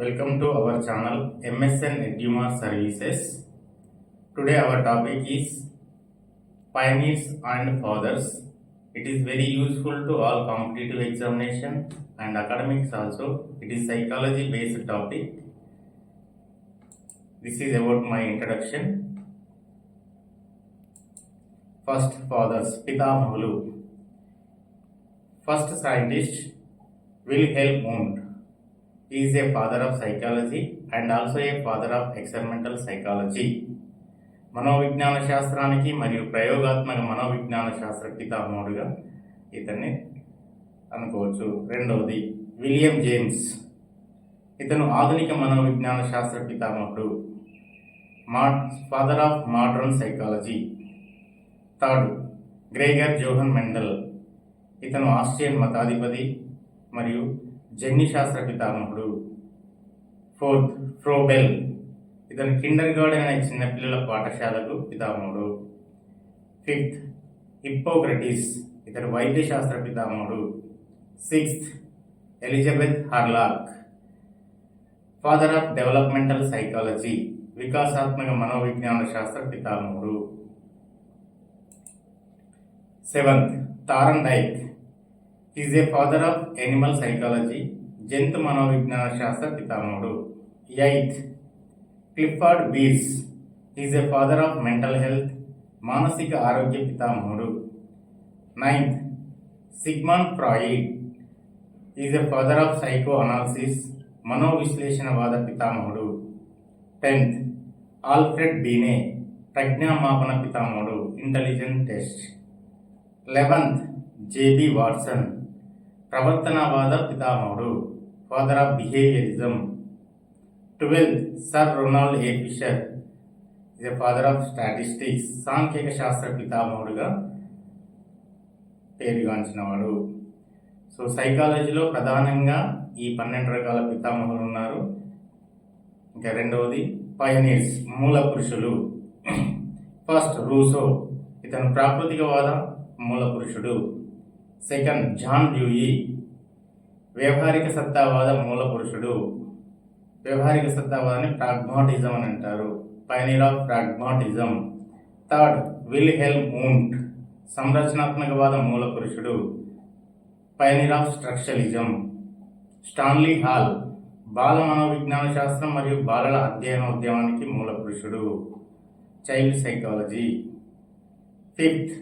Welcome to our channel MSN Edumar Services. Today our topic is Pioneers and Fathers. It is very useful to all competitive examination and academics also. It is psychology based topic. This is about my introduction. First, fathers, Pitamahalu. First scientist, Wilhelm Wundt. He is a father of psychology and also a father of experimental psychology. మనోవిజ్ఞాన శాస్త్రానికి మరియు ప్రయోగాత్మక మనోవిజ్ఞాన శాస్త్ర పితామహుడుగా ఇతన్ని అనుకోవచ్చు. రెండవది William James. ఇతను ఆధునిక మనోవిజ్ఞాన శాస్త్ర పితామహుడు, father of modern psychology. Third, Gregor Johann Mendel. ఇతను ఆస్ట్రియన్ మతాధిపతి మరియు జన్యుశాస్త్ర పితామహుడు. Fourth, Froebel. ఇతను కిండర్ గార్డెన్ అనే చిన్నపిల్లల పాఠశాలకు పితామహుడు. Fifth, Hippocrates. ఇతను వైద్యశాస్త్ర పితామహుడు. Sixth, Elizabeth Hurlock, father of developmental psychology, వికాసాత్మక మనోవిజ్ఞాన శాస్త్ర పితామహుడు. Seventh, Thorndike. Is a father of animal psychology, జంతు మనోవిజ్ఞాన శాస్త్ర పితామహుడు. Eighth, Clifford Beers. Is a father of mental health, మానసిక ఆరోగ్య పితామహుడు. Ninth, Sigmund Freud. Is a father of psychoanalysis, మనోవిశ్లేషణవాద పితామహుడు. 10th, Alfred Binet. ప్రజ్ఞామాపన పితామహుడు, intelligent test. 11th, J B Watson. ప్రవర్తనవాద పితామహుడు, father of behaviourism. 12th, sir Ronald A Fisher. Is a father of statistics, సాంఖ్యక శాస్త్ర పితామహుడుగా పేరుగాంచినవాడు. సో సైకాలజీలో ప్రధానంగా ఈ 12 రకాల పితామహులు ఉన్నారు. ఇంకా రెండవది పయనీర్స్, మూల పురుషులు. First, Russo. ఇతను ప్రాకృతికవాద మూల పురుషుడు. సెకండ్, జాన్ డ్యూయి, వ్యవహారిక సత్తావాద మూల పురుషుడు. వ్యవహారిక సత్తావాదాన్ని ప్రాగ్మాటిజం అని అంటారు, pioneer of pragmatism. Third, Wilhelm Wundt, సంరచనాత్మకవాద మూల పురుషుడు, pioneer of structuralism. Stanley Hall, బాల మనోవిజ్ఞాన శాస్త్రం మరియు బాలల అధ్యయనోద్యమానికి మూల పురుషుడు, child psychology. Fifth,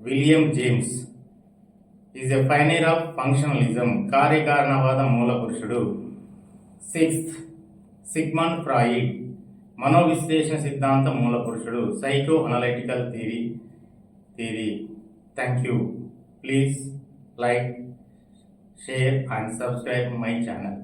William James. Is a pioneer of functionalism, కార్యకారణవాద మూల పురుషుడు. సిక్స్త్, సిగ్మండ్ ఫ్రాయిడ్, మనోవిశ్లేషణ సిద్ధాంత మూల పురుషుడు, psycho analytical theory. Thank you. Please like, share and subscribe my channel.